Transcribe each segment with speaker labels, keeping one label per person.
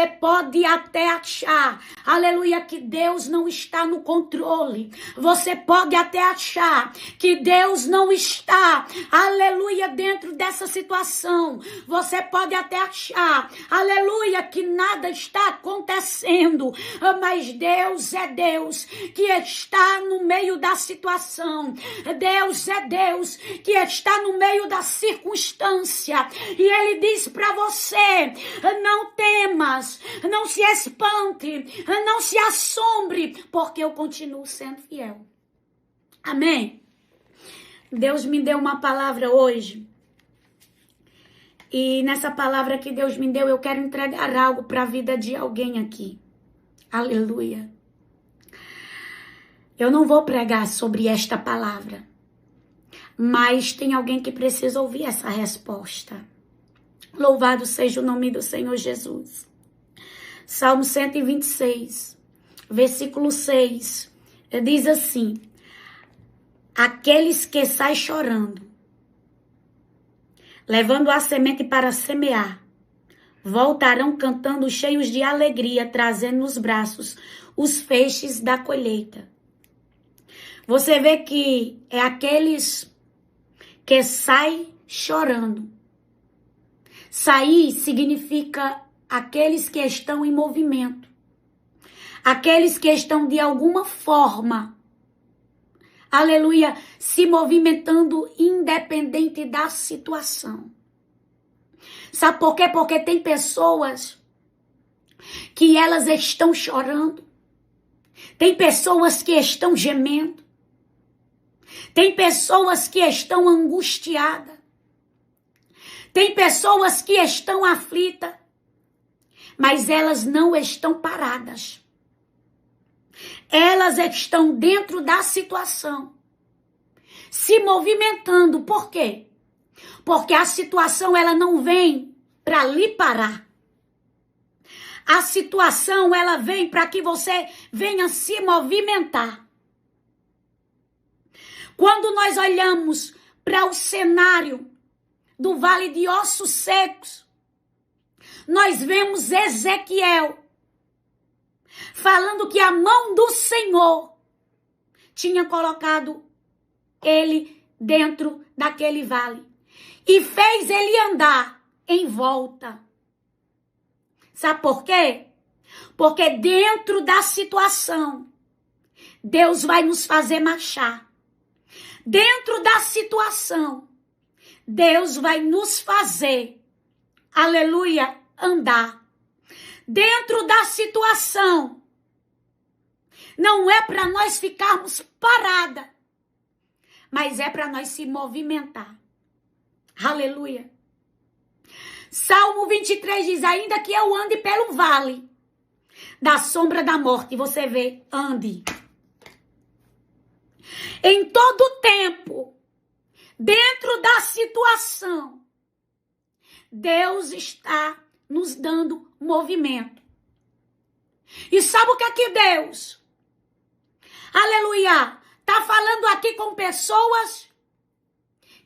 Speaker 1: Você pode até achar, aleluia, que Deus não está no controle. Você pode até achar que Deus não está, aleluia, dentro dessa situação. Você pode até achar, aleluia, que nada está acontecendo. Mas Deus é Deus que está no meio da situação. Deus é Deus que está no meio da circunstância. E Ele diz para você: não temas, não se espante, não se assombre, porque eu continuo sendo fiel. Amém? Deus me deu uma palavra hoje. E nessa palavra que Deus me deu, eu quero entregar algo para a vida de alguém aqui. Aleluia. Eu não vou pregar sobre esta palavra, mas tem alguém que precisa ouvir essa resposta. Louvado seja o nome do Senhor Jesus. Salmo 126, versículo 6, diz assim: aqueles que saem chorando, levando a semente para semear, voltarão cantando cheios de alegria, trazendo nos braços os feixes da colheita. Você vê que é aqueles que saem chorando. Sair significa aqueles que estão em movimento. Aqueles que estão de alguma forma, aleluia, se movimentando independente da situação. Sabe por quê? Porque tem pessoas que elas estão chorando. Tem pessoas que estão gemendo. Tem pessoas que estão angustiadas. Tem pessoas que estão aflitas. Mas elas não estão paradas. Elas estão dentro da situação, se movimentando. Por quê? Porque a situação ela não vem para lhe parar. A situação ela vem para que você venha se movimentar. Quando nós olhamos para o cenário do Vale de Ossos Secos, nós vemos Ezequiel falando que a mão do Senhor tinha colocado ele dentro daquele vale e fez ele andar em volta. Sabe por quê? Porque dentro da situação, Deus vai nos fazer marchar. Dentro da situação, Deus vai nos fazer, aleluia, andar. Dentro da situação, não é para nós ficarmos paradas, mas é para nós se movimentar. Aleluia. Salmo 23 diz: ainda que eu ande pelo vale da sombra da morte, você vê, ande. Em todo tempo, dentro da situação, Deus está nos dando movimento. E sabe o que é que Deus, aleluia, está falando aqui com pessoas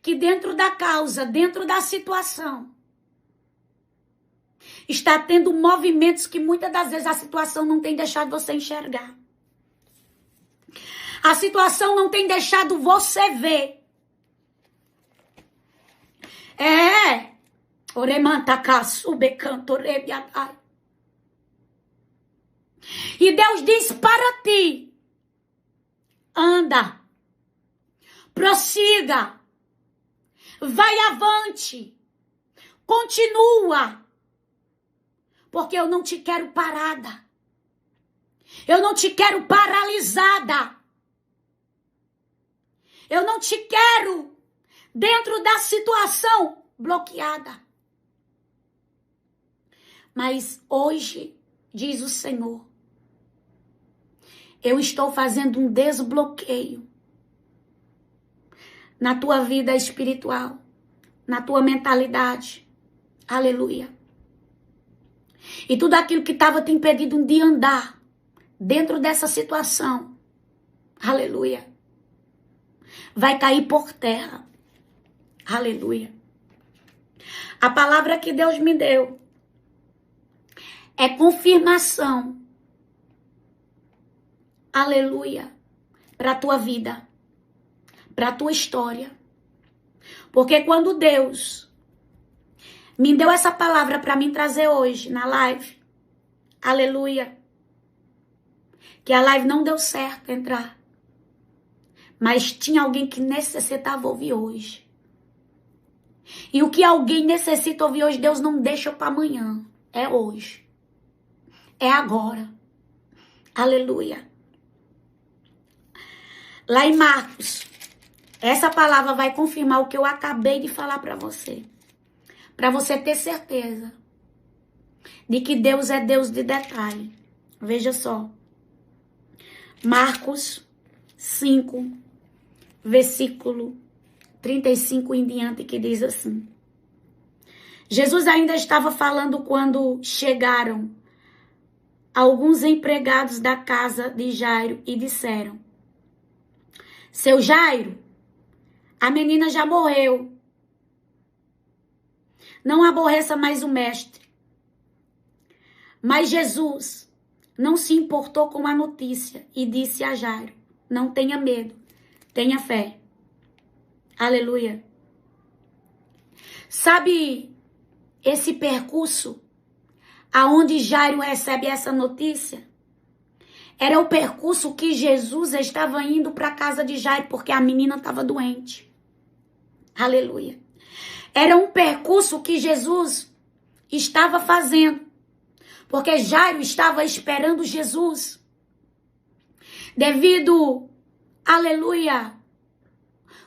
Speaker 1: que dentro da causa, dentro da situação, está tendo movimentos que muitas das vezes a situação não tem deixado você enxergar. A situação não tem deixado você ver. E Deus diz para ti: anda, prossiga, vai avante, continua, porque eu não te quero parada, eu não te quero paralisada, eu não te quero dentro da situação bloqueada. Mas hoje, diz o Senhor, eu estou fazendo um desbloqueio na tua vida espiritual, na tua mentalidade. Aleluia. E tudo aquilo que estava te impedindo de andar dentro dessa situação, aleluia, vai cair por terra. Aleluia. A palavra que Deus me deu é confirmação. Aleluia. Para a tua vida, para a tua história. Porque quando Deus me deu essa palavra para mim trazer hoje na live, aleluia, que a live não deu certo entrar, mas tinha alguém que necessitava ouvir hoje. E o que alguém necessita ouvir hoje, Deus não deixa para amanhã, é hoje, é agora, aleluia. Lá em Marcos, essa palavra vai confirmar o que eu acabei de falar para você ter certeza de que Deus é Deus de detalhe. Veja só. Marcos 5, versículo 35 em diante, que diz assim. Jesus ainda estava falando quando chegaram alguns empregados da casa de Jairo e disseram: Seu Jairo, a menina já morreu. Não aborreça mais o mestre. Mas Jesus não se importou com a notícia e disse a Jairo: Não tenha medo, tenha fé. Aleluia. Sabe esse percurso aonde Jairo recebe essa notícia? Era o percurso que Jesus estava indo para a casa de Jairo, porque a menina estava doente. Aleluia. Era um percurso que Jesus estava fazendo, porque Jairo estava esperando Jesus. Devido, aleluia,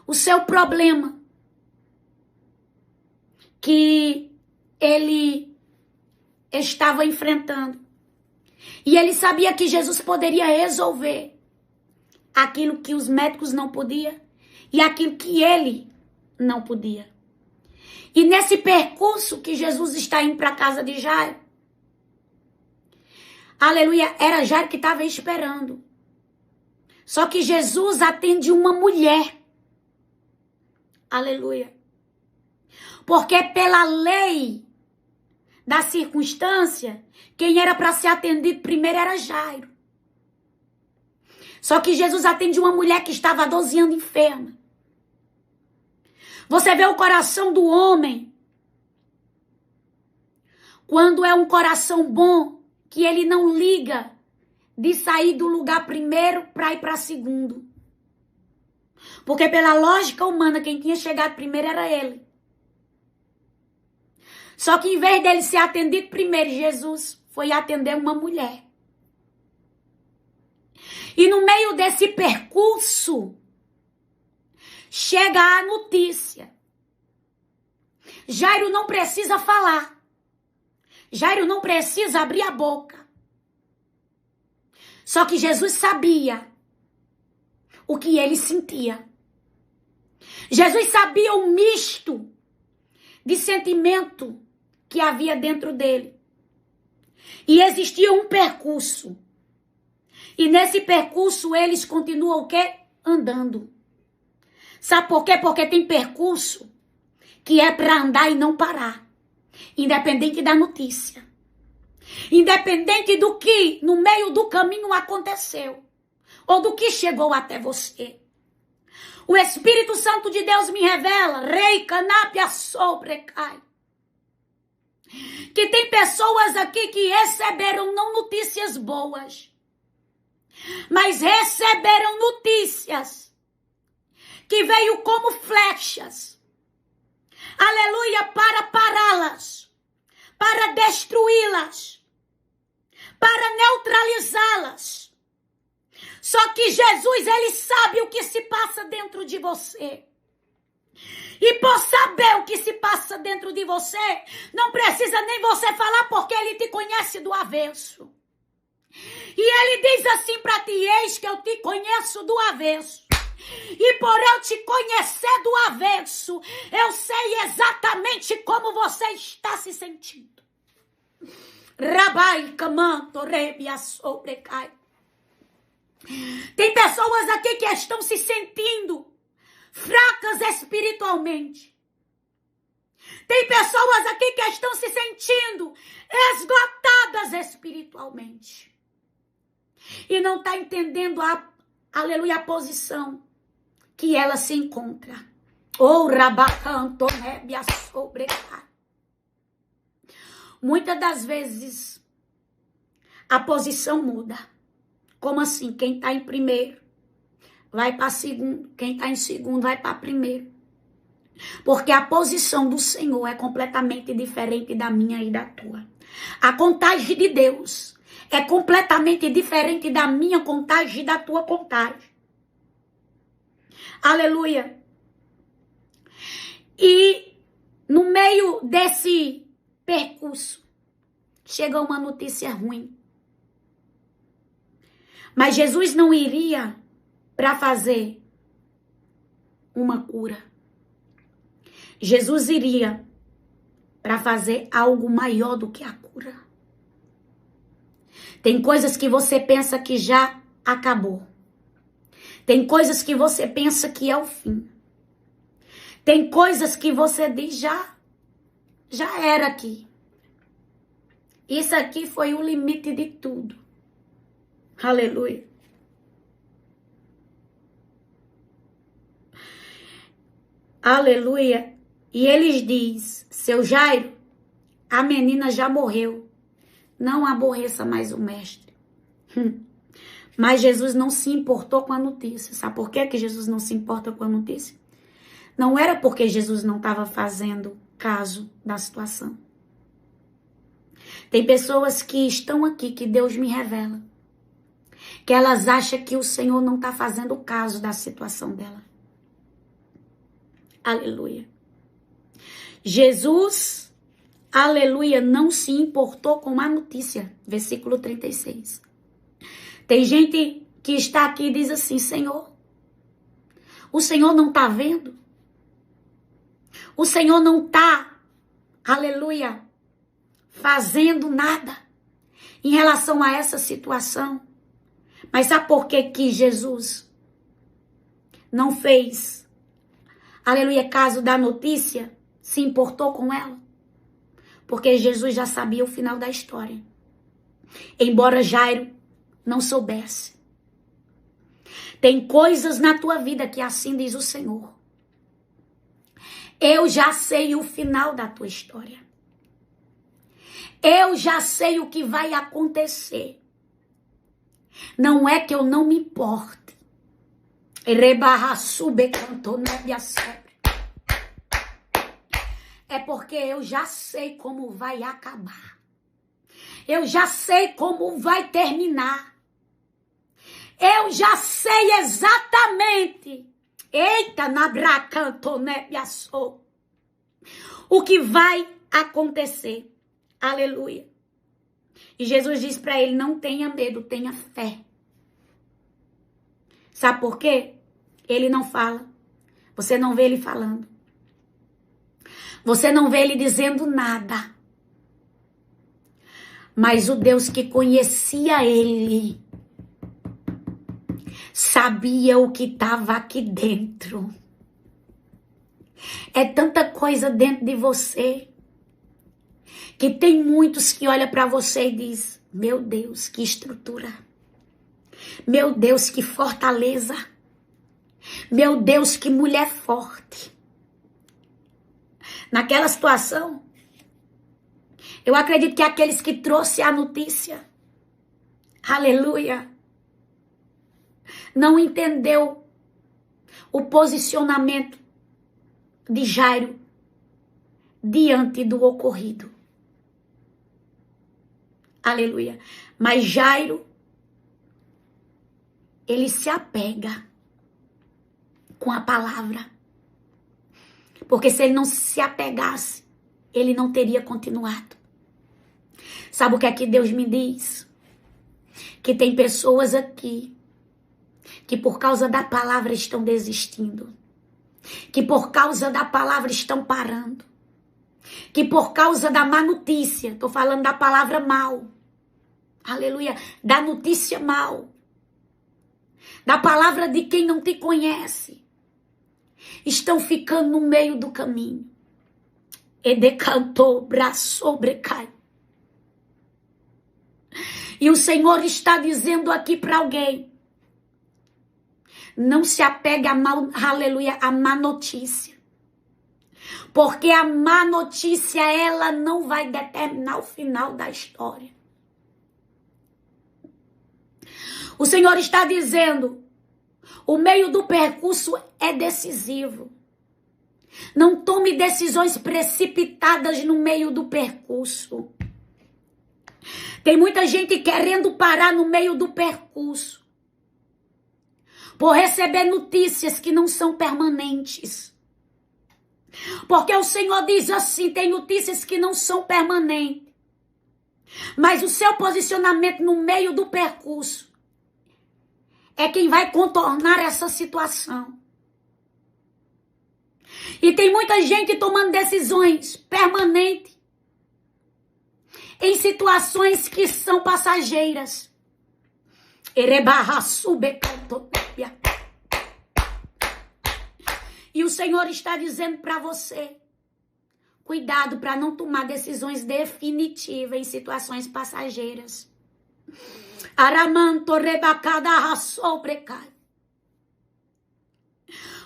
Speaker 1: o seu problema que ele estava enfrentando. E ele sabia que Jesus poderia resolver aquilo que os médicos não podiam e aquilo que ele não podia. E nesse percurso que Jesus está indo para a casa de Jairo, aleluia, era Jairo que estava esperando. Só que Jesus atende uma mulher. Aleluia. Porque pela lei da circunstância, quem era para ser atendido primeiro era Jairo. Só que Jesus atende uma mulher que estava há 12 anos enferma. Você vê o coração do homem, quando é um coração bom, que ele não liga de sair do lugar primeiro para ir para segundo. Porque pela lógica humana, quem tinha chegado primeiro era ele. Só que em vez dele ser atendido primeiro, Jesus foi atender uma mulher. E no meio desse percurso, chega a notícia. Jairo não precisa falar. Jairo não precisa abrir a boca. Só que Jesus sabia o que ele sentia. Jesus sabia o misto de sentimento que havia dentro dele. E existia um percurso. E nesse percurso eles continuam o quê? Andando. Sabe por quê? Porque tem percurso que é para andar e não parar. Independente da notícia. Independente do que no meio do caminho aconteceu. Ou do que chegou até você. O Espírito Santo de Deus me revela, Rei Canápia Sobrecai, que tem pessoas aqui que receberam não notícias boas, mas receberam notícias que veio como flechas, aleluia, para pará-las, para destruí-las, para neutralizá-las. Só que Jesus, ele sabe o que se passa dentro de você. E por saber o que se passa dentro de você, não precisa nem você falar, porque ele te conhece do avesso. E ele diz assim para ti: eis que eu te conheço do avesso. E por eu te conhecer do avesso, eu sei exatamente como você está se sentindo. Rabai camanto rebia sobrecai. Tem pessoas aqui que estão se sentindo fracas espiritualmente. Tem pessoas aqui que estão se sentindo esgotadas espiritualmente. E não está entendendo aleluia, a posição que ela se encontra. Oh, rabacanto, nébia, sobrecar. Muitas das vezes, a posição muda. Como assim? Quem está em primeiro vai para segundo. Quem está em segundo vai para primeiro. Porque a posição do Senhor é completamente diferente da minha e da tua. A contagem de Deus é completamente diferente da minha contagem e da tua contagem. Aleluia. E no meio desse percurso, chega uma notícia ruim. Mas Jesus não iria para fazer uma cura. Jesus iria para fazer algo maior do que a cura. Tem coisas que você pensa que já acabou. Tem coisas que você pensa que é o fim. Tem coisas que você diz já era aqui. Isso aqui foi o limite de tudo. Aleluia. Aleluia. E eles diz, seu Jairo, a menina já morreu. Não aborreça mais o mestre. Mas Jesus não se importou com a notícia. Sabe por que Jesus não se importa com a notícia? Não era porque Jesus não estava fazendo caso da situação. Tem pessoas que estão aqui, que Deus me revela, que elas acham que o Senhor não está fazendo caso da situação dela. Aleluia. Jesus, aleluia, não se importou com a notícia. Versículo 36. Tem gente que está aqui e diz assim, Senhor, o Senhor não está vendo? O Senhor não está, aleluia, fazendo nada em relação a essa situação. Mas sabe por que Jesus não fez, aleluia, caso da notícia, se importou com ela? Porque Jesus já sabia o final da história. Embora Jairo não soubesse. Tem coisas na tua vida que assim diz o Senhor. Eu já sei o final da tua história. Eu já sei o que vai acontecer. Não é que eu não me importe. É porque eu já sei como vai acabar. Eu já sei como vai terminar. Eu já sei exatamente. Eita, o que vai acontecer. Aleluia. E Jesus diz para ele, não tenha medo, tenha fé. Sabe por quê? Ele não fala. Você não vê ele falando. Você não vê ele dizendo nada. Mas o Deus que conhecia ele sabia o que estava aqui dentro. É tanta coisa dentro de você que tem muitos que olham para você e diz, meu Deus, que estrutura. Meu Deus, que fortaleza. Meu Deus, que mulher forte. Naquela situação, eu acredito que aqueles que trouxe a notícia, aleluia, não entendeu o posicionamento de Jairo diante do ocorrido. Aleluia. Mas Jairo, ele se apega com a palavra. Porque se ele não se apegasse, ele não teria continuado. Sabe o que aqui Deus me diz? Que tem pessoas aqui que por causa da palavra estão desistindo. Que por causa da palavra estão parando. Que por causa da má notícia, estou falando da palavra mal. Aleluia, da notícia mal. Da palavra de quem não te conhece. Estão ficando no meio do caminho. e decantou, braço sobrecai. E o Senhor está dizendo aqui para alguém: não se apegue a aleluia, a má notícia. Porque a má notícia, ela não vai determinar o final da história. O Senhor está dizendo: o meio do percurso é decisivo. Não tome decisões precipitadas no meio do percurso. Tem muita gente querendo parar no meio do percurso, por receber notícias que não são permanentes. Porque o Senhor diz assim: tem notícias que não são permanentes, mas o seu posicionamento no meio do percurso é quem vai contornar essa situação. E tem muita gente tomando decisões permanentes em situações que são passageiras. E o Senhor está dizendo para você: cuidado para não tomar decisões definitivas em situações passageiras.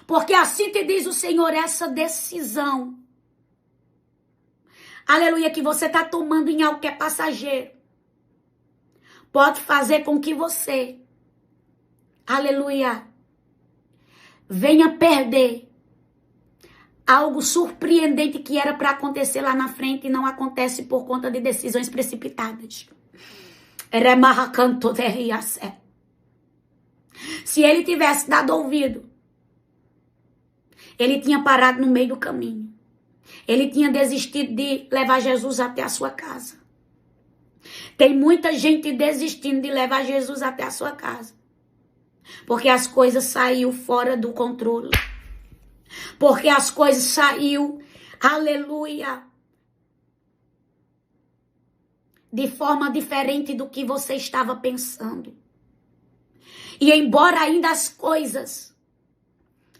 Speaker 1: Porque assim te diz o Senhor, essa decisão, aleluia, que você está tomando em algo que é passageiro, pode fazer com que você, aleluia, venha perder algo surpreendente que era para acontecer lá na frente e não acontece por conta de decisões precipitadas. Se ele tivesse dado ouvido, ele tinha parado no meio do caminho. Ele tinha desistido de levar Jesus até a sua casa. Tem muita gente desistindo de levar Jesus até a sua casa, porque as coisas saíram fora do controle. Porque as coisas saíram, aleluia, de forma diferente do que você estava pensando. E embora ainda as coisas,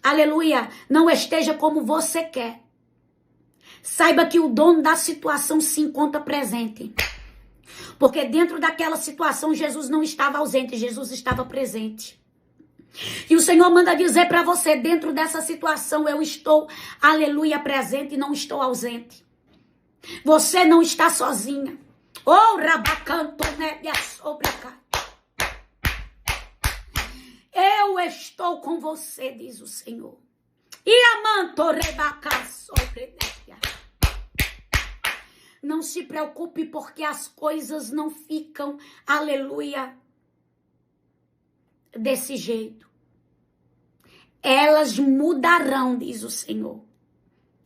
Speaker 1: aleluia, não esteja como você quer, saiba que o dono da situação se encontra presente. Porque dentro daquela situação Jesus não estava ausente, Jesus estava presente. E o Senhor manda dizer para você: dentro dessa situação eu estou, aleluia, presente e não estou ausente. Você não está sozinha. Oh, rabacanto, nébia sobre cá. Eu estou com você, diz o Senhor. E amanto rebacá sobre nébia. Não se preocupe, porque as coisas não ficam, aleluia, desse jeito. Elas mudarão, diz o Senhor.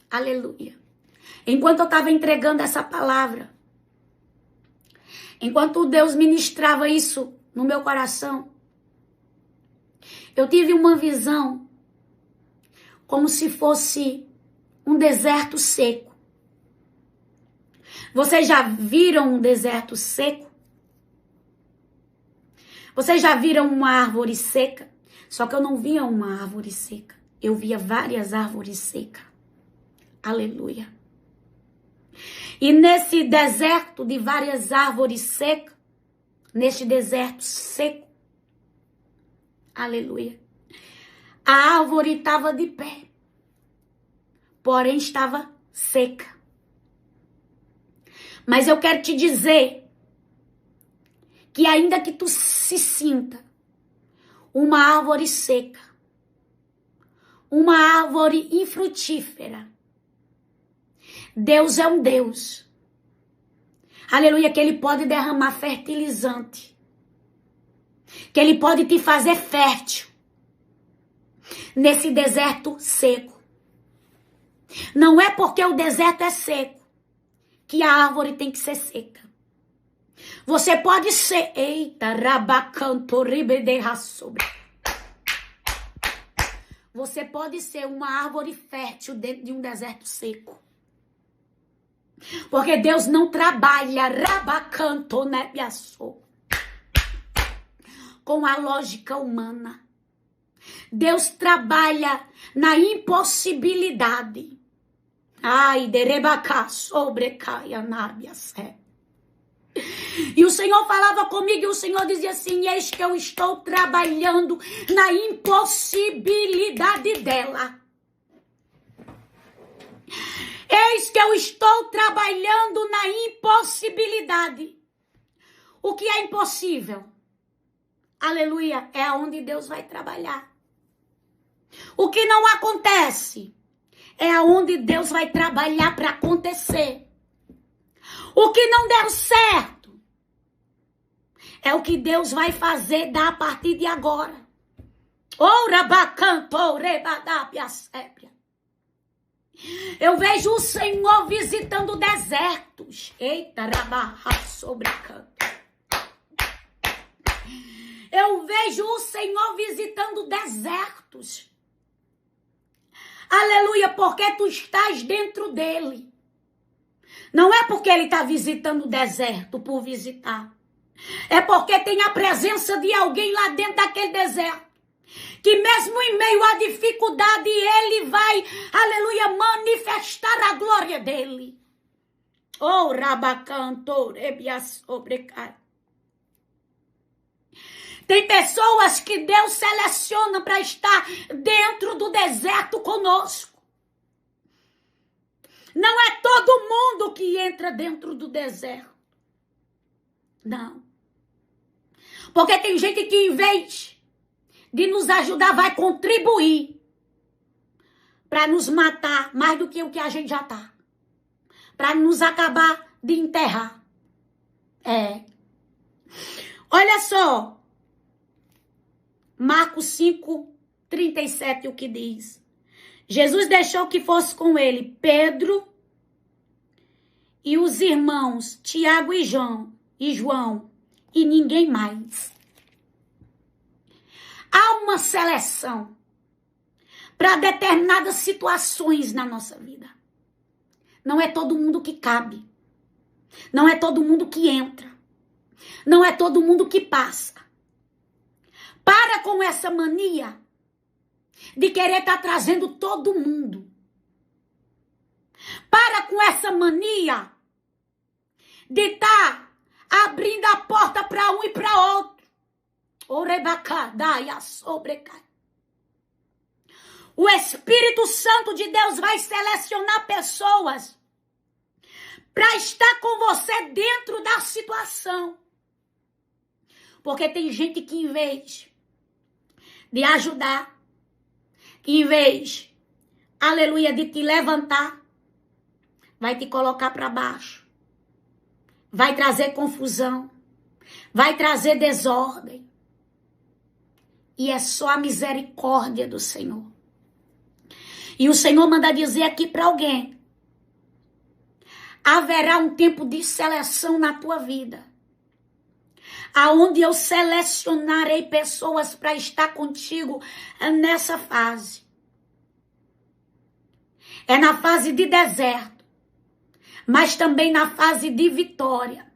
Speaker 1: Aleluia. Enquanto eu estava entregando essa palavra, enquanto Deus ministrava isso no meu coração, eu tive uma visão como se fosse um deserto seco. Vocês já viram um deserto seco? Vocês já viram uma árvore seca? Só que eu não via uma árvore seca. Eu via várias árvores secas. Aleluia. E nesse deserto de várias árvores secas, neste deserto seco, aleluia, a árvore estava de pé, porém estava seca. Mas eu quero te dizer que ainda que tu se sinta uma árvore seca, uma árvore infrutífera, Deus é um Deus, aleluia, que Ele pode derramar fertilizante, que Ele pode te fazer fértil nesse deserto seco. Não é porque o deserto é seco que a árvore tem que ser seca. Você pode ser, eita, rabacanto, ribedeira sobre. Você pode ser uma árvore fértil dentro de um deserto seco. Porque Deus não trabalha, rabacanto, nebiaçô, com a lógica humana. Deus trabalha na impossibilidade. Ai, derebacá, sobrecaia, nábia, sé. E o Senhor falava comigo e o Senhor dizia assim: eis que eu estou trabalhando na impossibilidade dela. Eis que eu estou trabalhando na impossibilidade. O que é impossível? Aleluia, é aonde Deus vai trabalhar. O que não acontece é aonde Deus vai trabalhar para acontecer. O que não deu certo é o que Deus vai fazer a partir de agora. Ora bacanto, rebadabia, sébria. Eu vejo o Senhor visitando desertos. Eita, rabarra sobre canto. Eu vejo o Senhor visitando desertos. Aleluia, porque tu estás dentro dele. Não é porque ele está visitando o deserto por visitar. É porque tem a presença de alguém lá dentro daquele deserto. Que mesmo em meio à dificuldade, ele vai, aleluia, manifestar a glória dele. Oh, rabacanto, rebia sobrecai. Tem pessoas que Deus seleciona para estar dentro do deserto conosco. Não é todo mundo que entra dentro do deserto. Não. Porque tem gente que, em vez de nos ajudar, vai contribuir para nos matar mais do que o que a gente já está. Para nos acabar de enterrar. Olha só. Marcos 5:37, o que diz. Jesus deixou que fosse com ele Pedro e os irmãos Tiago e João e ninguém mais. Há uma seleção para determinadas situações na nossa vida. Não é todo mundo que cabe. Não é todo mundo que entra. Não é todo mundo que passa. Para com essa mania de querer estar trazendo todo mundo. Para com essa mania de estar abrindo a porta para um e para outro. O Espírito Santo de Deus vai selecionar pessoas para estar com você dentro da situação. Porque tem gente que, em vez de ajudar, que em vez, aleluia, de te levantar, vai te colocar para baixo. Vai trazer confusão. Vai trazer desordem. E é só a misericórdia do Senhor. E o Senhor manda dizer aqui para alguém: haverá um tempo de seleção na tua vida, aonde eu selecionarei pessoas para estar contigo nessa fase. É na fase de deserto, mas também na fase de vitória.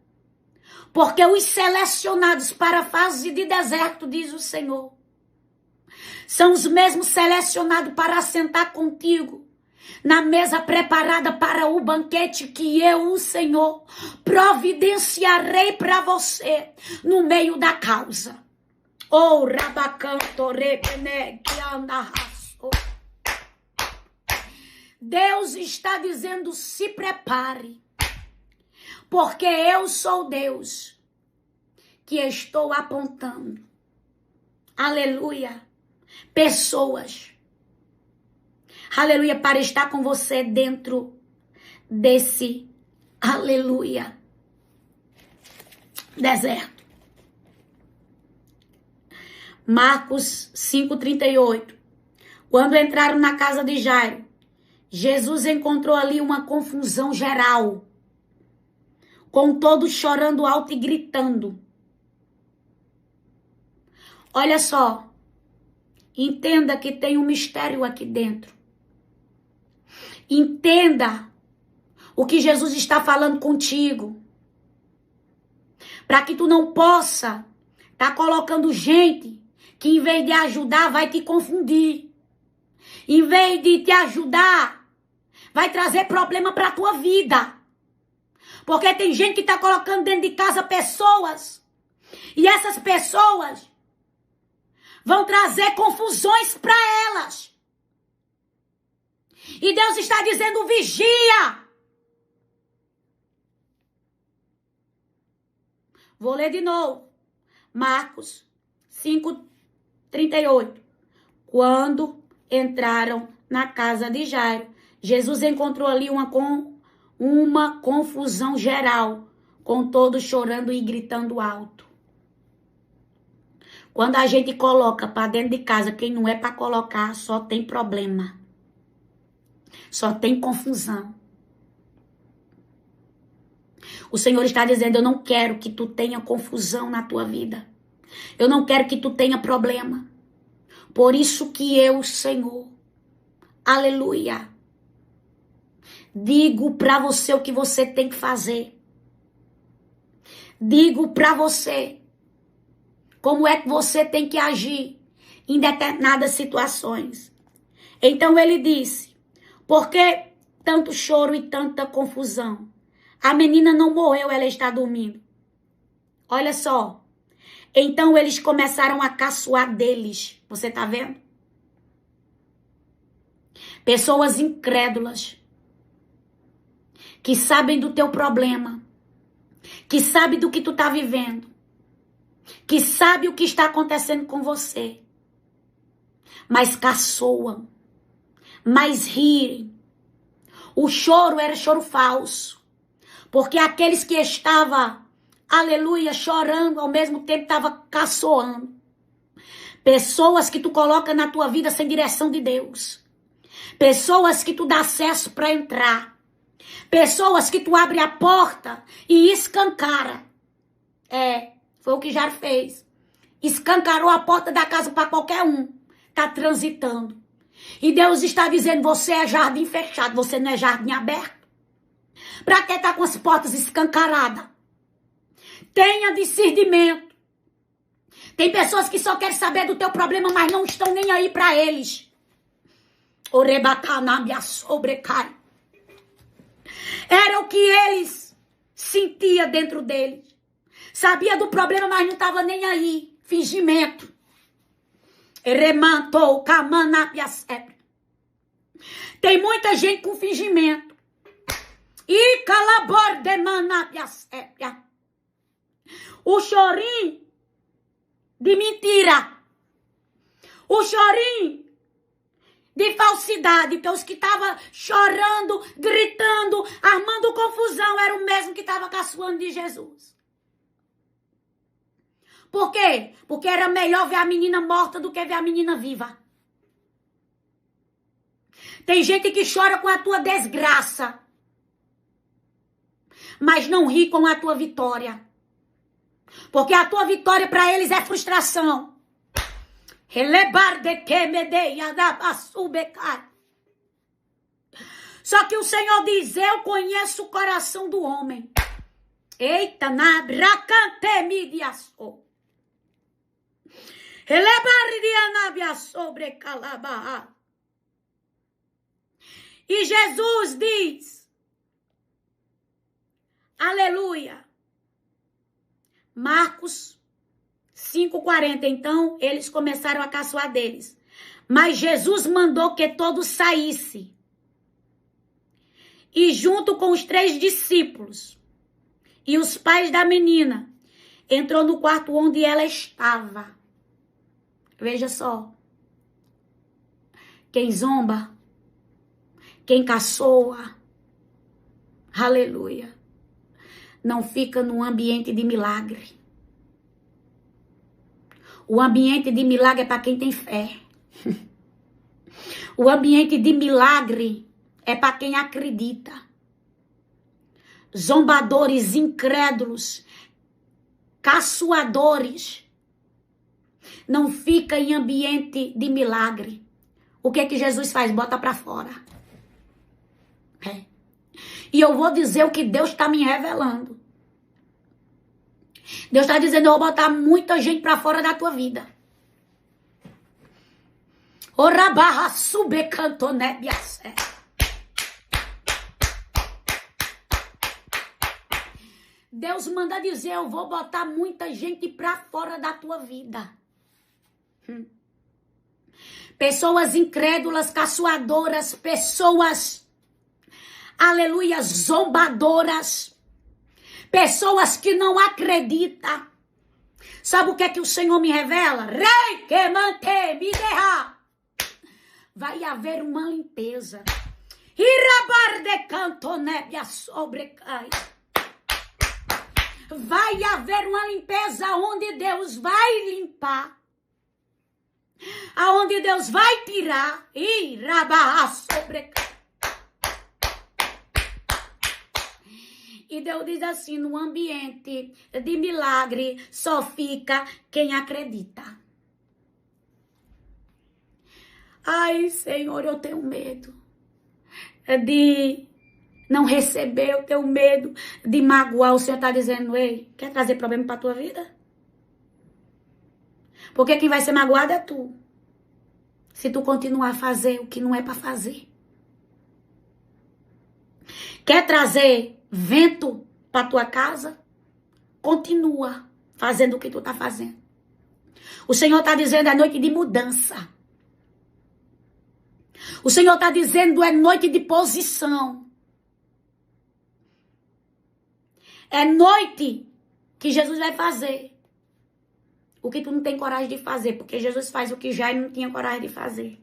Speaker 1: Porque os selecionados para a fase de deserto, diz o Senhor, são os mesmos selecionados para assentar contigo na mesa preparada para o banquete que eu, o Senhor, providenciarei para você no meio da causa. Oh, rabacanto repene que anda. Deus está dizendo: se prepare, porque eu sou Deus que estou apontando, aleluia, pessoas, aleluia, para estar com você dentro desse, aleluia, deserto. Marcos 5:38. Quando entraram na casa de Jairo, Jesus encontrou ali uma confusão geral, com todos chorando alto e gritando. Olha só, entenda que tem um mistério aqui dentro. Entenda o que Jesus está falando contigo, para que tu não possa estar colocando gente que, em vez de ajudar, vai te confundir. Em vez de te ajudar, vai trazer problema para a tua vida. Porque tem gente que está colocando dentro de casa pessoas. E essas pessoas vão trazer confusões para elas. E Deus está dizendo, vigia. Vou ler de novo. Marcos 5:38. Quando entraram na casa de Jairo, Jesus encontrou ali uma confusão geral, com todos chorando e gritando alto. Quando a gente coloca para dentro de casa quem não é para colocar, só tem problema. Só tem confusão. O Senhor está dizendo, eu não quero que tu tenha confusão na tua vida. Eu não quero que tu tenha problema. Por isso que eu, Senhor, aleluia, digo para você o que você tem que fazer. Digo para você como é que você tem que agir em determinadas situações. Então ele disse, por que tanto choro e tanta confusão? A menina não morreu, ela está dormindo. Olha só. Então eles começaram a caçoar deles. Você tá vendo? Pessoas incrédulas. Que sabem do teu problema. Que sabem do que tu tá vivendo. Que sabem o que está acontecendo com você. Mas caçoam. Mas riem. O choro era choro falso. Porque aqueles que estavam, aleluia, chorando, ao mesmo tempo estavam caçoando. Pessoas que tu coloca na tua vida sem direção de Deus. Pessoas que tu dá acesso para entrar. Pessoas que tu abre a porta e escancara. Foi o que Jairo fez. Escancarou a porta da casa para qualquer um. Tá transitando. E Deus está dizendo, você é jardim fechado, você não é jardim aberto. Para que tá com as portas escancaradas? Tenha discernimento. Tem pessoas que só querem saber do teu problema, mas não estão nem aí para eles. Orebacanabia sobrecai. Era o que eles sentiam dentro deles. Sabia do problema, mas não estava nem aí. Fingimento. Remantou camanabia sempre. Tem muita gente com fingimento. E calabor de manabia sépia. O chorinho de mentira. O chorinho de falsidade. Porque os que estavam chorando, gritando, armando confusão, era o mesmo que estava caçoando de Jesus. Por quê? Porque era melhor ver a menina morta do que ver a menina viva. Tem gente que chora com a tua desgraça. Mas não ri com a tua vitória. Porque a tua vitória para eles é frustração. Só que o Senhor diz, eu conheço o coração do homem. Eita, na bracante midiaçou. E Jesus diz, aleluia. Marcos 5:40. Então, eles começaram a caçoar deles. Mas Jesus mandou que todos saíssem. E junto com os 3 discípulos e os pais da menina, entrou no quarto onde ela estava. Veja só. Quem zomba, quem caçoa, aleluia, não fica no ambiente de milagre. O ambiente de milagre é para quem tem fé. O ambiente de milagre é para quem acredita. Zombadores, incrédulos, caçoadores, não fica em ambiente de milagre. O que é que Jesus faz? Bota para fora. E eu vou dizer o que Deus está me revelando. Deus está dizendo, eu vou botar muita gente para fora da tua vida. Ora barra subecantonébia. Deus manda dizer, eu vou botar muita gente pra fora da tua vida. Pessoas incrédulas, caçoadoras, pessoas, aleluia, zombadoras, pessoas que não acreditam. Sabe o que é que o Senhor me revela? Rei que mantém, me derra. Vai haver uma limpeza. Irabar de canto nébia sobrecai. Vai haver uma limpeza onde Deus vai limpar. Aonde Deus vai tirar. Irabar sobrecai. E Deus diz assim, no ambiente de milagre só fica quem acredita. Ai, Senhor, eu tenho medo de não receber, eu tenho medo de magoar. O Senhor está dizendo, ei, quer trazer problema para a tua vida? Porque quem vai ser magoado é tu. Se tu continuar a fazer o que não é para fazer. Quer trazer vento para tua casa? Continua fazendo o que tu tá fazendo. O Senhor está dizendo, é noite de mudança. O Senhor está dizendo, é noite de posição. É noite que Jesus vai fazer o que tu não tem coragem de fazer, porque Jesus faz o que Jairo não tinha coragem de fazer.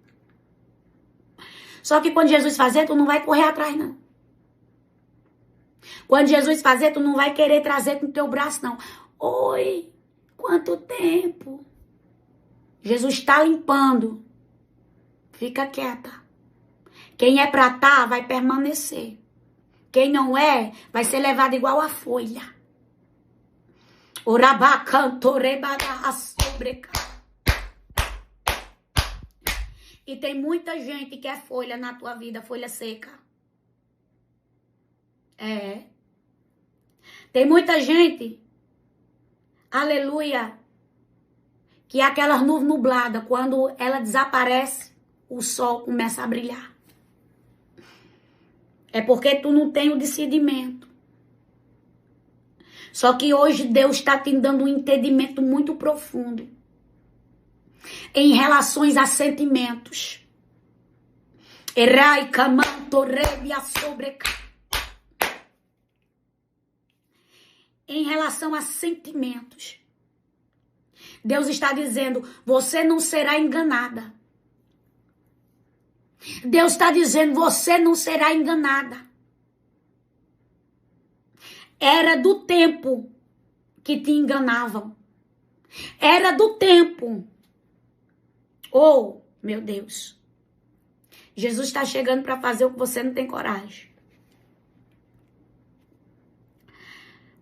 Speaker 1: Só que quando Jesus fazer, tu não vai correr atrás, não. Quando Jesus fazer, tu não vai querer trazer com o teu braço, não. Oi, quanto tempo. Jesus está limpando. Fica quieta. Quem é pra tá, vai permanecer. Quem não é, vai ser levado igual a folha. Orabá, cantorebada, sobreca. E tem muita gente que é folha na tua vida, folha seca. É. Tem muita gente, aleluia, que é aquelas nuvens nubladas, quando ela desaparece, o sol começa a brilhar. É porque tu não tem o discernimento. Só que hoje Deus está te dando um entendimento muito profundo em relações a sentimentos. Erai, camanto, rebia, sobreca. Em relação a sentimentos. Deus está dizendo, você não será enganada. Deus está dizendo, você não será enganada. Era do tempo que te enganavam. Era do tempo. Oh, meu Deus. Jesus está chegando para fazer o que você não tem coragem.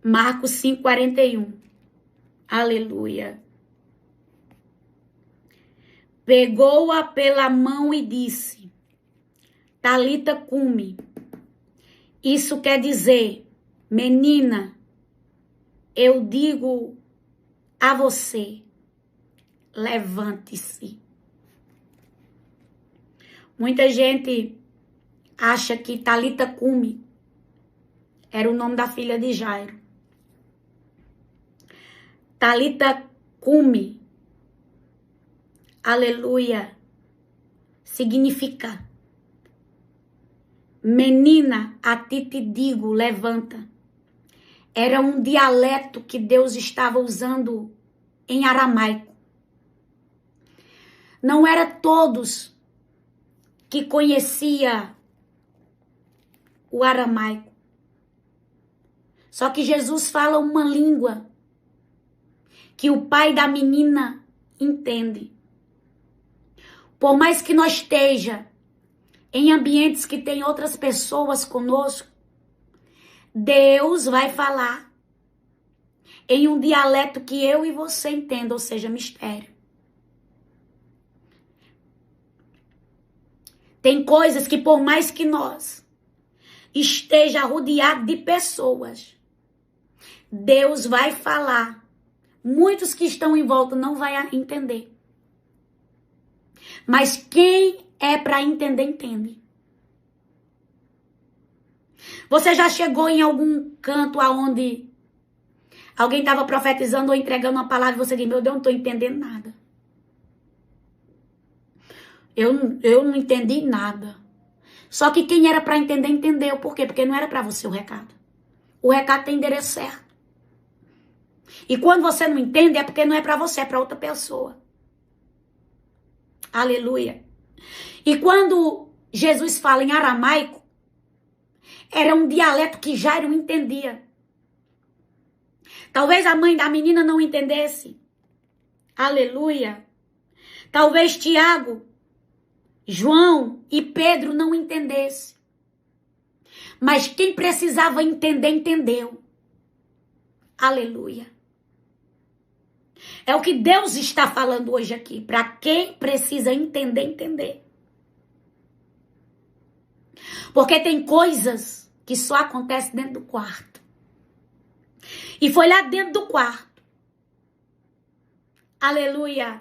Speaker 1: Marcos 5:41. Aleluia. Pegou-a pela mão e disse, Talita cumi. Isso quer dizer, menina, eu digo a você, levante-se. Muita gente acha que Talita cumi era o nome da filha de Jairo. Talita cumi, aleluia, significa, menina, a ti te digo, levanta. Era um dialeto que Deus estava usando em aramaico. Não era todos que conhecia o aramaico. Só que Jesus fala uma língua que o pai da menina entende. Por mais que nós esteja em ambientes que tem outras pessoas conosco, Deus vai falar em um dialeto que eu e você entendam, ou seja, mistério. Tem coisas que por mais que nós esteja rodeado de pessoas, Deus vai falar. Muitos que estão em volta não vai entender. Mas quem é para entender, entende. Você já chegou em algum canto aonde Alguém estava profetizando ou entregando uma palavra e você diz, meu Deus, eu não estou entendendo nada. Eu não entendi nada. Só que quem era para entender, entendeu. Por quê? Porque não era para você o recado. O recado tem endereço certo. E quando você não entende, é porque não é para você, é para outra pessoa. Aleluia. E quando Jesus fala em aramaico, era um dialeto que Jairo entendia. Talvez a mãe da menina não entendesse. Aleluia. Talvez Tiago, João e Pedro não entendessem. Mas quem precisava entender, entendeu. Aleluia. É o que Deus está falando hoje aqui. Para quem precisa entender, entender. Porque tem coisas que só acontecem dentro do quarto. E foi lá dentro do quarto. Aleluia.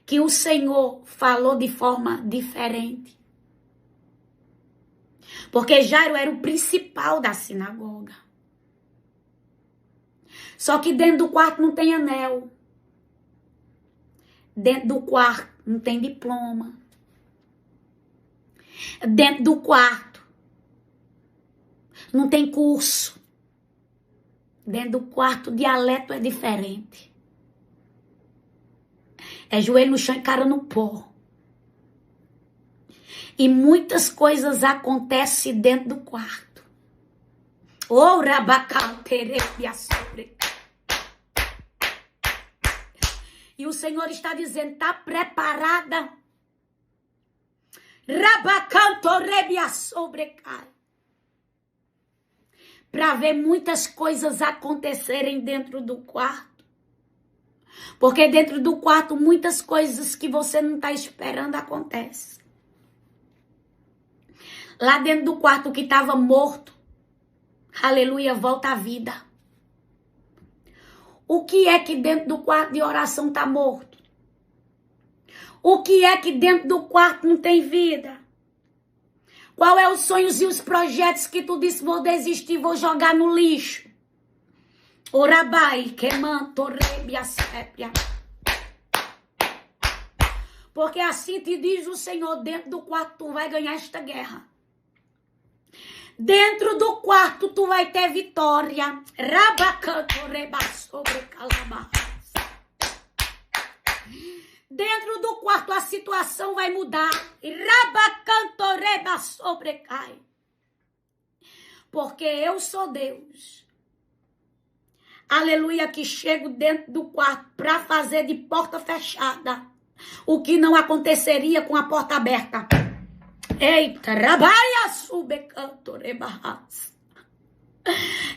Speaker 1: Que o Senhor falou de forma diferente. Porque Jairo era o principal da sinagoga. Só que dentro do quarto não tem anel. Dentro do quarto não tem diploma. Dentro do quarto não tem curso. Dentro do quarto o dialeto é diferente. É joelho no chão e cara no pó. E muitas coisas acontecem dentro do quarto. Oh, rabacanterebia sobre. E o Senhor está dizendo, está preparada? Rabacantorebia sobrecai. Para ver muitas coisas acontecerem dentro do quarto. Porque dentro do quarto muitas coisas que você não está esperando acontecem. Lá dentro do quarto o que estava morto, aleluia, volta à vida. O que é que dentro do quarto de oração está morto? O que é que dentro do quarto não tem vida? Qual é os sonhos e os projetos que tu disse, vou desistir, vou jogar no lixo? Orabai, quemanto, rebia, sépia. Porque assim te diz o Senhor, dentro do quarto tu vai ganhar esta guerra. Dentro do quarto tu vai ter vitória. Rabacanto, reba, sobre calabás. Dentro do quarto a situação vai mudar. Rabacanto, reba, sobrecai. Porque eu sou Deus. Aleluia, que chego dentro do quarto para fazer de porta fechada o que não aconteceria com a porta aberta. Eita, rabaia subecanto rebarras.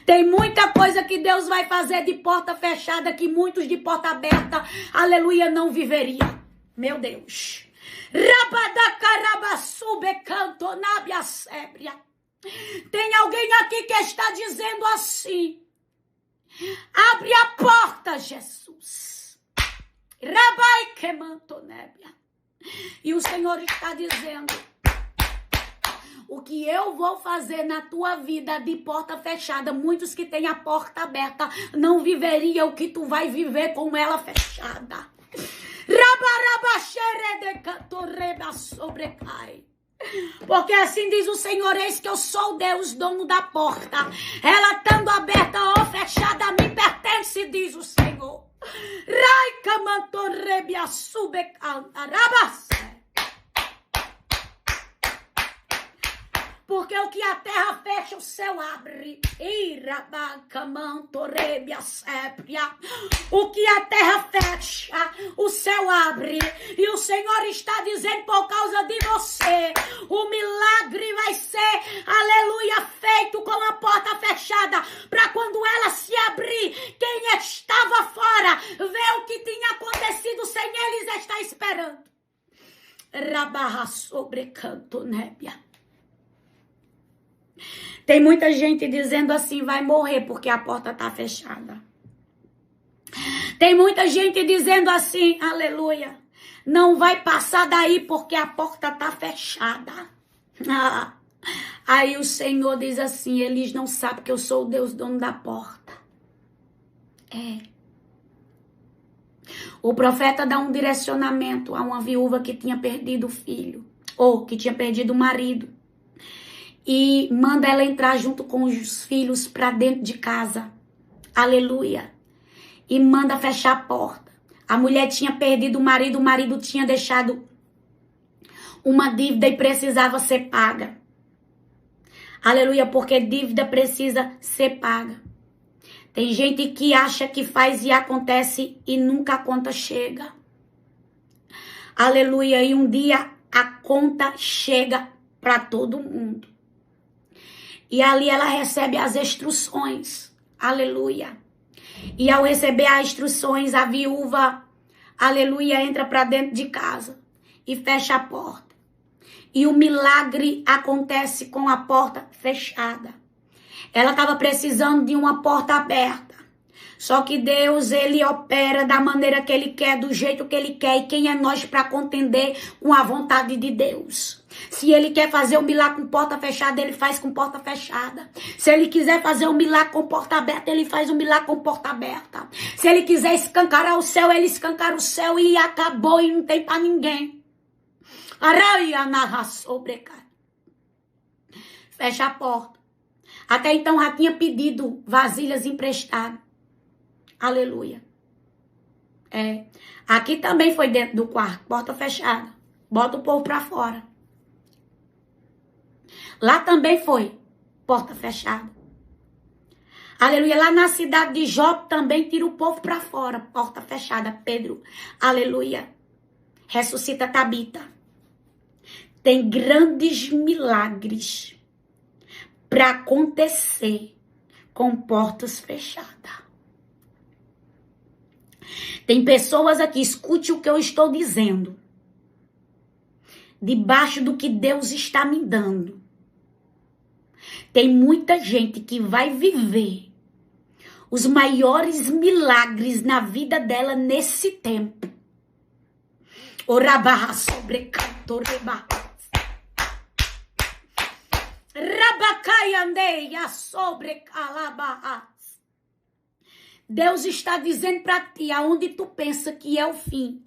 Speaker 1: Tem muita coisa que Deus vai fazer de porta fechada que muitos de porta aberta, aleluia, não viveria. Meu Deus. Rabadacaraba subecanto nabia sébria. Tem alguém aqui que está dizendo assim: abre a porta, Jesus. Rabai quemanto nébia. E o Senhor está dizendo: o que eu vou fazer na tua vida de porta fechada, muitos que têm a porta aberta não viveriam o que tu vai viver com ela fechada. Sobrecai. Porque assim diz o Senhor, eis que eu sou Deus, dono da porta. Ela estando aberta ou fechada me pertence, diz o Senhor. Raicamantorebia subecantarabas. Porque o que a terra fecha, o céu abre. O que a terra fecha, o céu abre. E o Senhor está dizendo, por causa de você, o milagre vai ser, aleluia, feito com a porta fechada. Para quando ela se abrir, quem estava fora, ver o que tinha acontecido sem eles, está esperando. Rabarra sobre canto nébia. Tem muita gente dizendo assim, vai morrer porque a porta está fechada. Tem muita gente dizendo assim, aleluia, não vai passar daí porque a porta está fechada. Aí o Senhor diz assim, eles não sabem que eu sou o Deus dono da porta. O profeta dá um direcionamento a uma viúva que tinha perdido o filho, ou que tinha perdido o marido. E manda ela entrar junto com os filhos para dentro de casa. Aleluia. E manda fechar a porta. A mulher tinha perdido o marido tinha deixado uma dívida e precisava ser paga. Aleluia, porque dívida precisa ser paga. Tem gente que acha que faz e acontece e nunca a conta chega. Aleluia, e um dia a conta chega para todo mundo. E ali ela recebe as instruções. Aleluia. E ao receber as instruções, a viúva, aleluia, entra para dentro de casa e fecha a porta. E o milagre acontece com a porta fechada. Ela estava precisando de uma porta aberta. Só que Deus, ele opera da maneira que ele quer, do jeito que ele quer. E quem é nós para contender com a vontade de Deus? Se ele quer fazer um milagre com porta fechada, ele faz com porta fechada. Se ele quiser fazer um milagre com porta aberta, ele faz um milagre com porta aberta. Se ele quiser escancarar o céu, ele escancara o céu e acabou e não tem para ninguém. Araia narra sobre. Fecha a porta. Até então já tinha pedido vasilhas emprestadas. Aleluia. Aqui também foi dentro do quarto, porta fechada. Bota o povo para fora. Lá também foi, porta fechada. Aleluia. Lá na cidade de Jope também tira o povo para fora, porta fechada. Pedro, aleluia. Ressuscita Tabita. Tem grandes milagres para acontecer com portas fechadas. Tem pessoas aqui, escute o que eu estou dizendo. Debaixo do que Deus está me dando. Tem muita gente que vai viver os maiores milagres na vida dela nesse tempo. Orabarra sobre cantoreba. Rabacaiandeia sobre calabarras. Deus está dizendo para ti, aonde tu pensa que é o fim,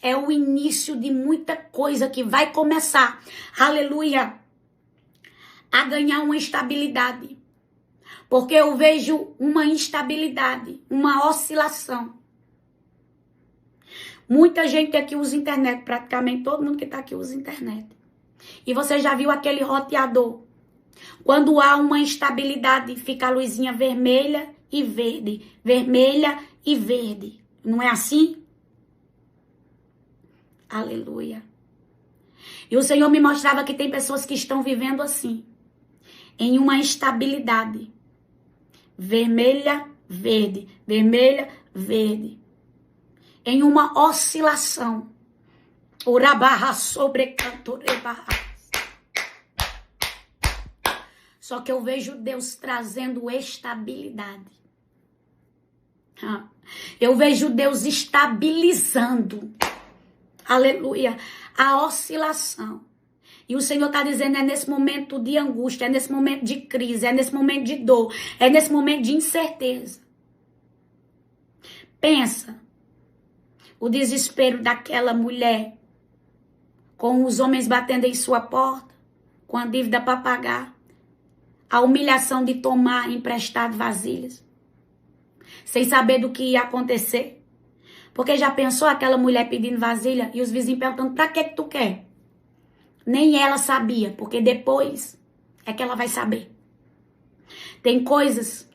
Speaker 1: é o início de muita coisa que vai começar, aleluia, a ganhar uma estabilidade. Porque eu vejo uma instabilidade, uma oscilação. Muita gente aqui usa internet, praticamente todo mundo que está aqui usa internet. E você já viu aquele roteador? Quando há uma instabilidade, fica a luzinha vermelha e verde, vermelha e verde. Não é assim? Aleluia. E o Senhor me mostrava que tem pessoas que estão vivendo assim, em uma instabilidade. Vermelha, verde, vermelha, verde. Em uma oscilação. Urabarra sobre cantorebarra. Só que eu vejo Deus trazendo estabilidade. Eu vejo Deus estabilizando, aleluia, a oscilação. E o Senhor está dizendo, é nesse momento de angústia, é nesse momento de crise, é nesse momento de dor, é nesse momento de incerteza. Pensa, o desespero daquela mulher, com os homens batendo em sua porta, com a dívida para pagar, a humilhação de tomar emprestado vasilhas, sem saber do que ia acontecer. Porque já pensou aquela mulher pedindo vasilha e os vizinhos perguntando, pra que tu quer? Nem ela sabia, porque depois é que ela vai saber. Tem coisas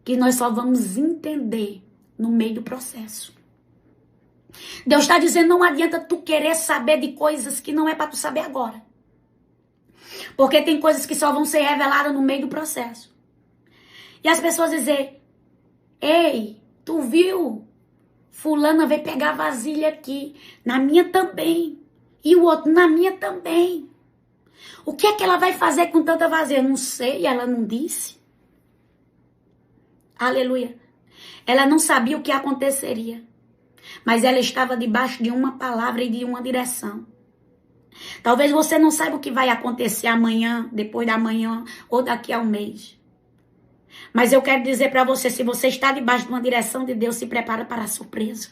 Speaker 1: que nós só vamos entender no meio do processo. Deus está dizendo, não adianta tu querer saber de coisas que não é para tu saber agora. Porque tem coisas que só vão ser reveladas no meio do processo. E as pessoas dizem, ei, tu viu? Fulana veio pegar vasilha aqui. Na minha também. E o outro, na minha também. O que é que ela vai fazer com tanta vasilha? Não sei, ela não disse. Aleluia. Ela não sabia o que aconteceria. Mas ela estava debaixo de uma palavra e de uma direção. Talvez você não saiba o que vai acontecer amanhã, depois da manhã ou daqui a um mês. Mas eu quero dizer para você, se você está debaixo de uma direção de Deus, se prepara para a surpresa.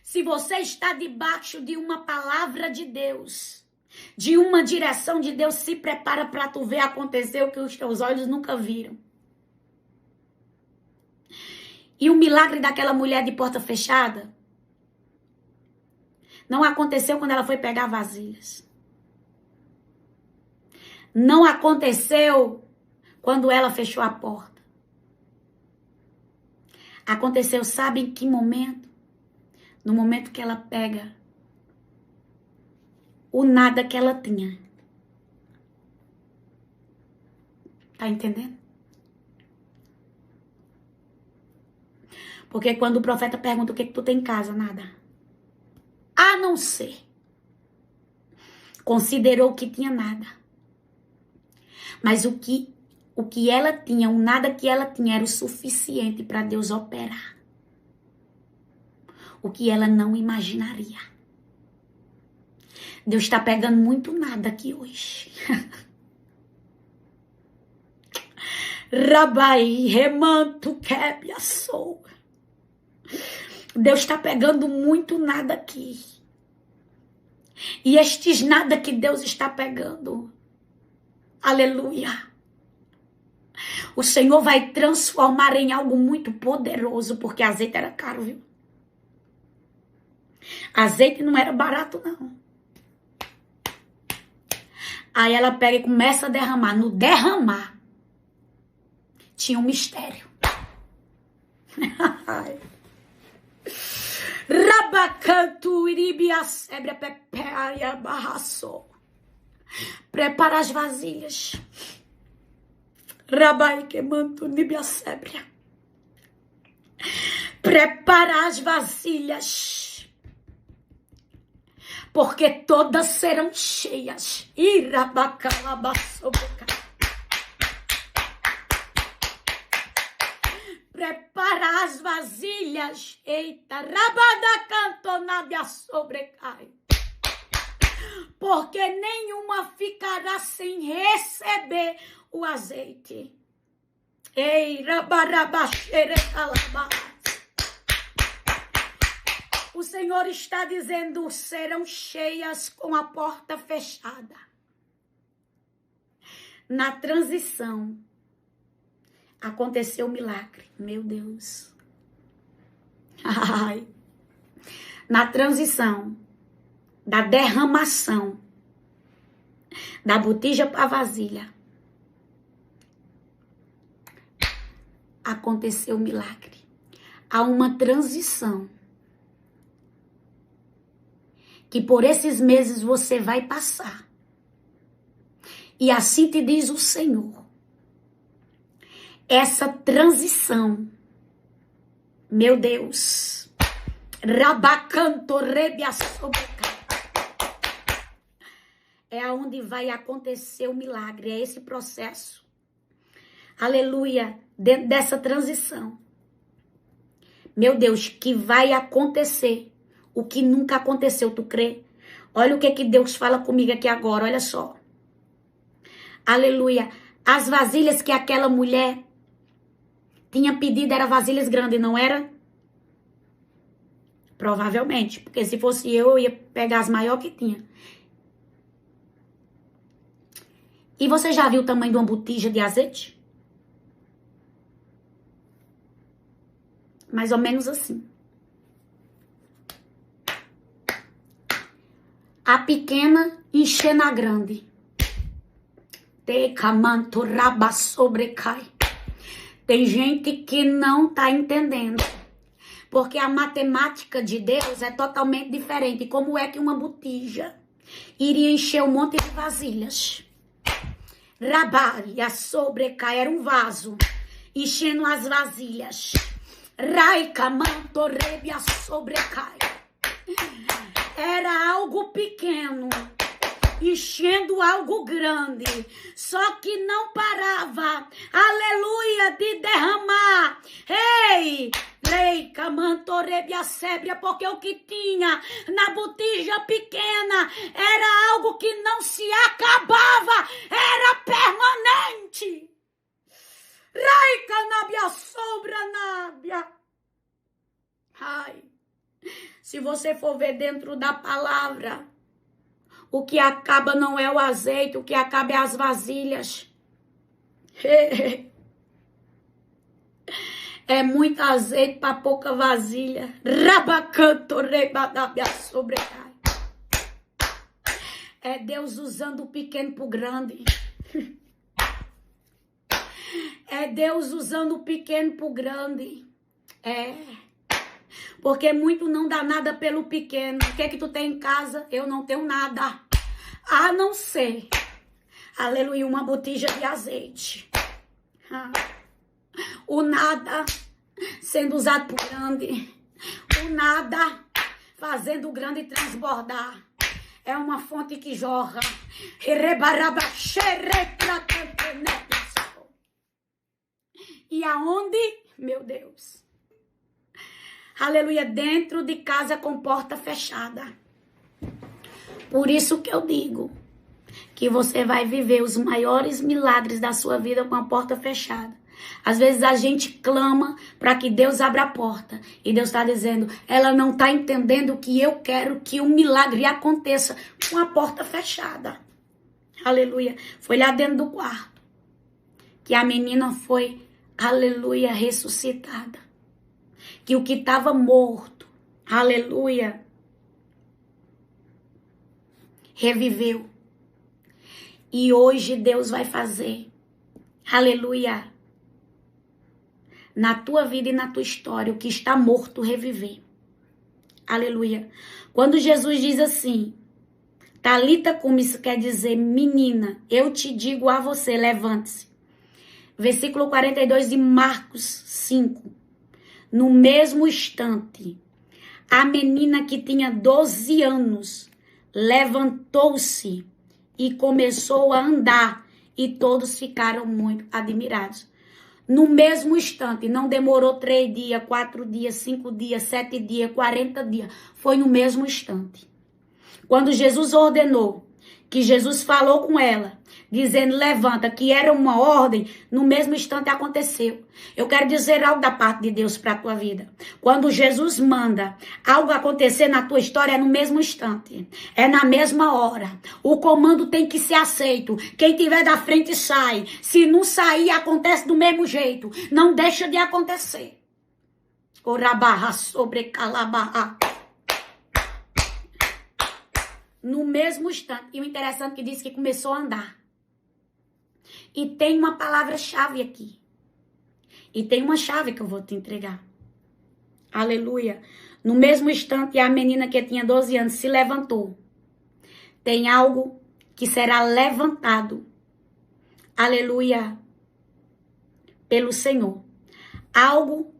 Speaker 1: Se você está debaixo de uma palavra de Deus, de uma direção de Deus, se prepara para tu ver acontecer o que os teus olhos nunca viram. E o milagre daquela mulher de porta fechada não aconteceu quando ela foi pegar vasilhas. Não aconteceu quando ela fechou a porta. Aconteceu, sabe em que momento? No momento que ela pega o nada que ela tinha. Tá entendendo? Porque quando o profeta pergunta o que tu tem em casa, nada. A não ser. Considerou que tinha nada. Mas o que ela tinha, o nada que ela tinha era o suficiente para Deus operar. O que ela não imaginaria. Deus está pegando muito nada aqui hoje. Rabai, remanto, quebe a soa. Deus está pegando muito nada aqui. E estes nada que Deus está pegando, aleluia, o Senhor vai transformar em algo muito poderoso, porque azeite era caro, viu? Azeite não era barato, não. Aí ela pega e começa a derramar. No derramar, tinha um mistério. Rabacanto iribia sebra pepeaia barraçou. Prepara as vasilhas. Rabai que manto nibia sebra. Prepara as vasilhas. Porque todas serão cheias. Irabacalabaçoboca. Prepara as vasilhas. Eita, rabada cantonabia sobrecai. Porque nenhuma ficará sem receber o azeite. Ei, rabarabaxere calabá. O Senhor está dizendo, serão cheias com a porta fechada. Na transição, aconteceu o milagre. Meu Deus. Ai. Na transição, da derramação, da botija para a vasilha, aconteceu o milagre. Há uma transição que por esses meses você vai passar. E assim te diz o Senhor. Essa transição, meu Deus, rabacanto rebiaçoboca, é aonde vai acontecer o milagre, é esse processo. Aleluia, dentro dessa transição. Meu Deus, que vai acontecer o que nunca aconteceu, tu crê? Olha o que Deus fala comigo aqui agora, olha só. Aleluia. As vasilhas que aquela mulher tinha pedido eram vasilhas grandes, não era? Provavelmente, porque se fosse eu ia pegar as maiores que tinha. E você já viu o tamanho de uma botija de azeite? Mais ou menos assim. A pequena enchendo a grande. Tecamanto raba sobrecai. Tem gente que não tá entendendo. Porque a matemática de Deus é totalmente diferente. Como é que uma botija iria encher um monte de vasilhas? Rabalha sobrecai. Era um vaso enchendo as vasilhas. Raica manto rebia sobrecai. Era algo pequeno, enchendo algo grande, só que não parava, aleluia, de derramar. Ei, camantorebia sébria, porque o que tinha na botija pequena era algo que não se acabava, era permanente. Raica nábia sobra nábia. Ai, se você for ver dentro da palavra, o que acaba não é o azeite, o que acaba é as vasilhas. É muito azeite para pouca vasilha. Rabacanto rebadabia sobrecai. É Deus usando o pequeno para o grande. É Deus usando o pequeno para o grande. É. Porque muito não dá nada pelo pequeno. O que é que tu tem em casa? Eu não tenho nada. A não ser, aleluia, uma botija de azeite. O nada sendo usado por grande. O nada fazendo o grande transbordar. É uma fonte que jorra. E aonde? Meu Deus. Aleluia, dentro de casa com porta fechada. Por isso que eu digo que você vai viver os maiores milagres da sua vida com a porta fechada. Às vezes a gente clama para que Deus abra a porta. E Deus está dizendo, ela não está entendendo que eu quero que um milagre aconteça com a porta fechada. Aleluia. Foi lá dentro do quarto que a menina foi, aleluia, ressuscitada. Que o que estava morto, aleluia, reviveu. E hoje Deus vai fazer, aleluia, na tua vida e na tua história, o que está morto reviver. Aleluia. Quando Jesus diz assim, Talita cumi, isso quer dizer, menina, eu te digo a você, levante-se. Versículo 42 de Marcos 5. No mesmo instante, a menina que tinha 12 anos levantou-se e começou a andar, e todos ficaram muito admirados. No mesmo instante, não demorou 3 dias, 4 dias, 5 dias, 7 dias, 40 dias. Foi no mesmo instante. Quando Jesus ordenou, que Jesus falou com ela, dizendo, levanta, que era uma ordem, no mesmo instante aconteceu. Eu quero dizer algo da parte de Deus para a tua vida. Quando Jesus manda algo acontecer na tua história, é no mesmo instante. É na mesma hora. O comando tem que ser aceito. Quem tiver da frente sai. Se não sair, acontece do mesmo jeito. Não deixa de acontecer. Orabarra sobre calabarra. No mesmo instante. E o interessante é que diz que começou a andar. E tem uma palavra-chave aqui. E tem uma chave que eu vou te entregar. Aleluia. No mesmo instante, a menina que tinha 12 anos se levantou. Tem algo que será levantado. Aleluia. Pelo Senhor. Algo,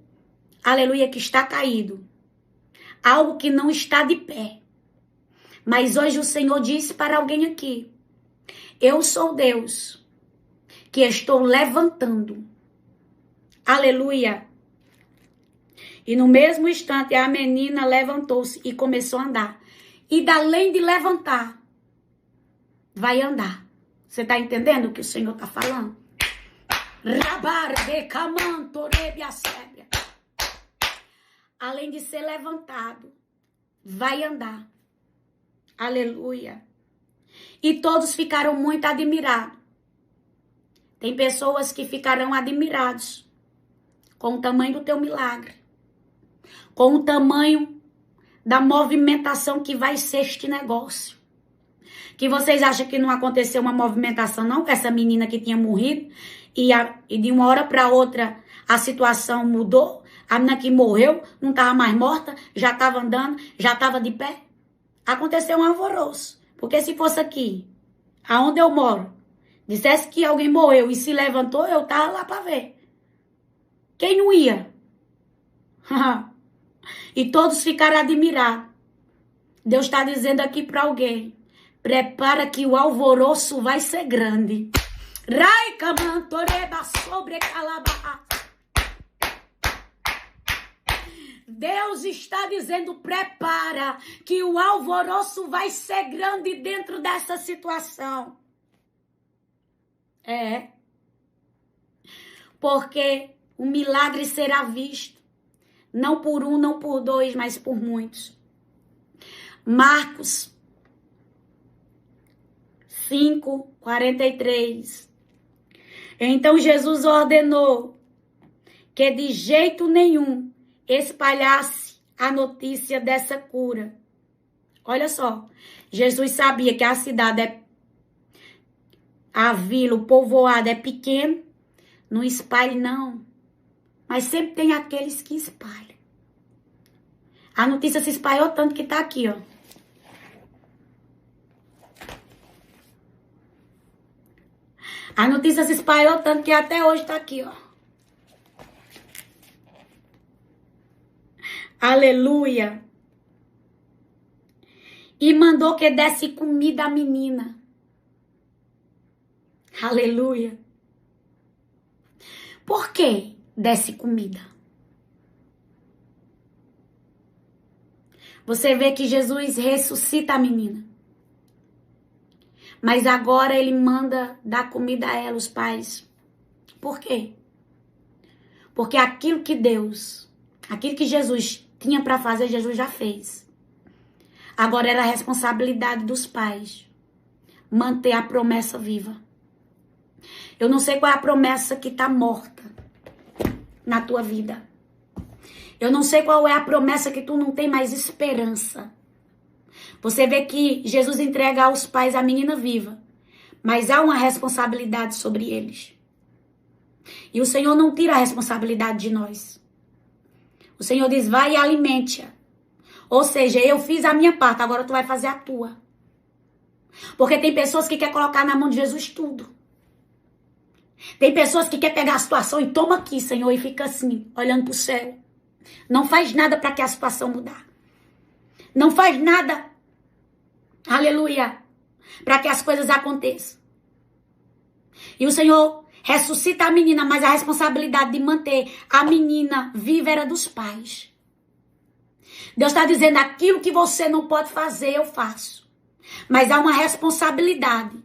Speaker 1: aleluia, que está caído. Algo que não está de pé. Mas hoje o Senhor disse para alguém aqui. Eu sou Deus que estou levantando. Aleluia. E no mesmo instante a menina levantou-se e começou a andar. E além de levantar, vai andar. Você está entendendo o que o Senhor está falando? Além de ser levantado, vai andar. Aleluia. E todos ficaram muito admirados. Tem pessoas que ficarão admirados com o tamanho do teu milagre. Com o tamanho da movimentação que vai ser este negócio. Que vocês acham que não aconteceu uma movimentação não? Com essa menina que tinha morrido. E de uma hora para outra a situação mudou. A menina que morreu não estava mais morta. Já estava andando, já estava de pé. Aconteceu um alvoroço. Porque se fosse aqui, aonde eu moro, dissesse que alguém morreu e se levantou, eu tava lá para ver. Quem não ia? E todos ficaram admirados. Deus está dizendo aqui para alguém. Prepara que o alvoroço vai ser grande. Raica mantoreba sobre calabarra. Deus está dizendo, prepara, que o alvoroço vai ser grande dentro dessa situação. Porque o milagre será visto, não por um, não por dois, mas por muitos. Marcos 5:43. Então Jesus ordenou que de jeito nenhum espalhasse a notícia dessa cura. Olha só, Jesus sabia que a cidade a vila, o povoado é pequeno, não espalhe não, mas sempre tem aqueles que espalham. A notícia se espalhou tanto que tá aqui, ó. A notícia se espalhou tanto que até hoje tá aqui, ó. Aleluia. E mandou que desse comida à menina. Aleluia. Por que desse comida? Você vê que Jesus ressuscita a menina. Mas agora ele manda dar comida a ela, os pais. Por quê? Porque aquilo que Jesus tinha para fazer, Jesus já fez. Agora era a responsabilidade dos pais manter a promessa viva. Eu não sei qual é a promessa que está morta na tua vida. Eu não sei qual é a promessa que tu não tem mais esperança. Você vê que Jesus entrega aos pais a menina viva, mas há uma responsabilidade sobre eles. E o Senhor não tira a responsabilidade de nós. O Senhor diz, vai e alimente-a. Ou seja, eu fiz a minha parte, agora tu vai fazer a tua. Porque tem pessoas que querem colocar na mão de Jesus tudo. Tem pessoas que querem pegar a situação e toma aqui, Senhor, e fica assim, olhando pro céu. Não faz nada para que a situação mudar. Não faz nada, aleluia, para que as coisas aconteçam. E o Senhor ressuscita a menina, mas a responsabilidade de manter a menina viva era dos pais. Deus está dizendo, aquilo que você não pode fazer, eu faço. Mas há uma responsabilidade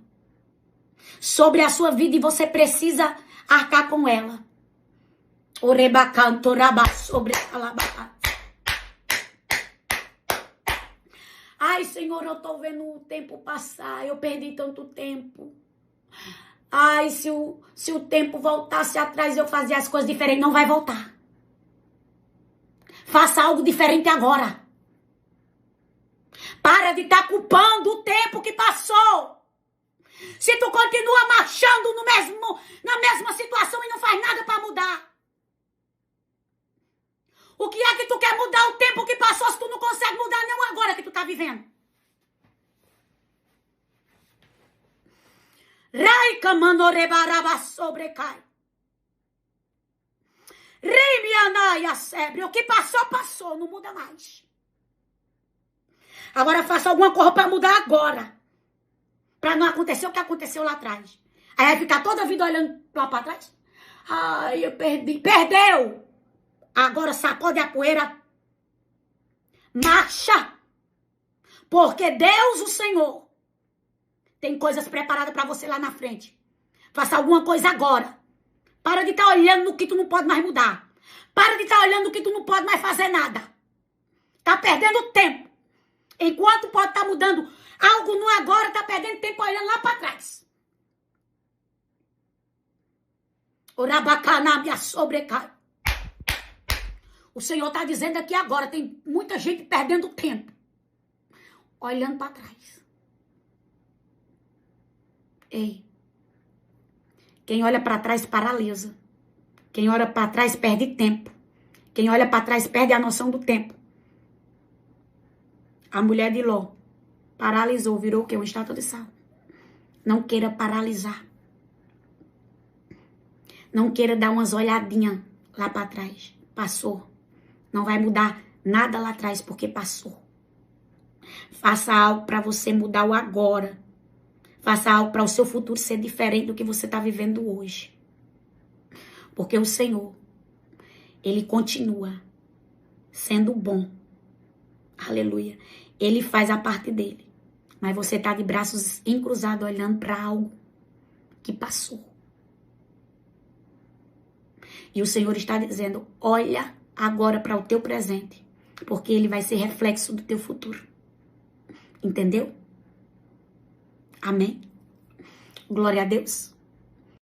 Speaker 1: sobre a sua vida e você precisa arcar com ela. Ai, Senhor, eu tô vendo o tempo passar, eu perdi tanto tempo. Ai, se o tempo voltasse atrás, eu fazia as coisas diferentes. Não vai voltar. Faça algo diferente agora. Para de estar culpando o tempo que passou. Se tu continua marchando na mesma situação e não faz nada para mudar. O que é que tu quer mudar o tempo que passou se tu não consegue mudar nem o agora que tu tá vivendo? Raica manorebaraba sobrecai. Rimianaia sebre. O que passou, passou. Não muda mais. Agora faça alguma coisa para mudar agora. Para não acontecer o que aconteceu lá atrás. Aí vai ficar toda a vida olhando lá para trás. Ai, eu perdi. Perdeu! Agora sacode a poeira. Marcha! Porque Deus, o Senhor, tem coisas preparadas para você lá na frente. Faça alguma coisa agora. Para de estar olhando no que tu não pode mais mudar. Para de estar olhando no que tu não pode mais fazer nada. Tá perdendo tempo. Enquanto pode estar mudando algo no agora, tá perdendo tempo olhando lá para trás. Orabacaná me sobrecai. O Senhor está dizendo aqui agora, tem muita gente perdendo tempo. Olhando para trás. Ei. Quem olha para trás paralisa. Quem olha para trás perde tempo. Quem olha para trás perde a noção do tempo. A mulher de Ló paralisou, virou o quê? Uma estátua de sal. Não queira paralisar. Não queira dar umas olhadinhas lá para trás. Passou. Não vai mudar nada lá atrás porque passou. Faça algo para você mudar o agora. Faça algo para o seu futuro ser diferente do que você está vivendo hoje. Porque o Senhor, Ele continua sendo bom. Aleluia. Ele faz a parte dele. Mas você tá de braços encruzados olhando para algo que passou. E o Senhor está dizendo, olha agora para o teu presente, porque ele vai ser reflexo do teu futuro. Entendeu? Amém? Glória a Deus.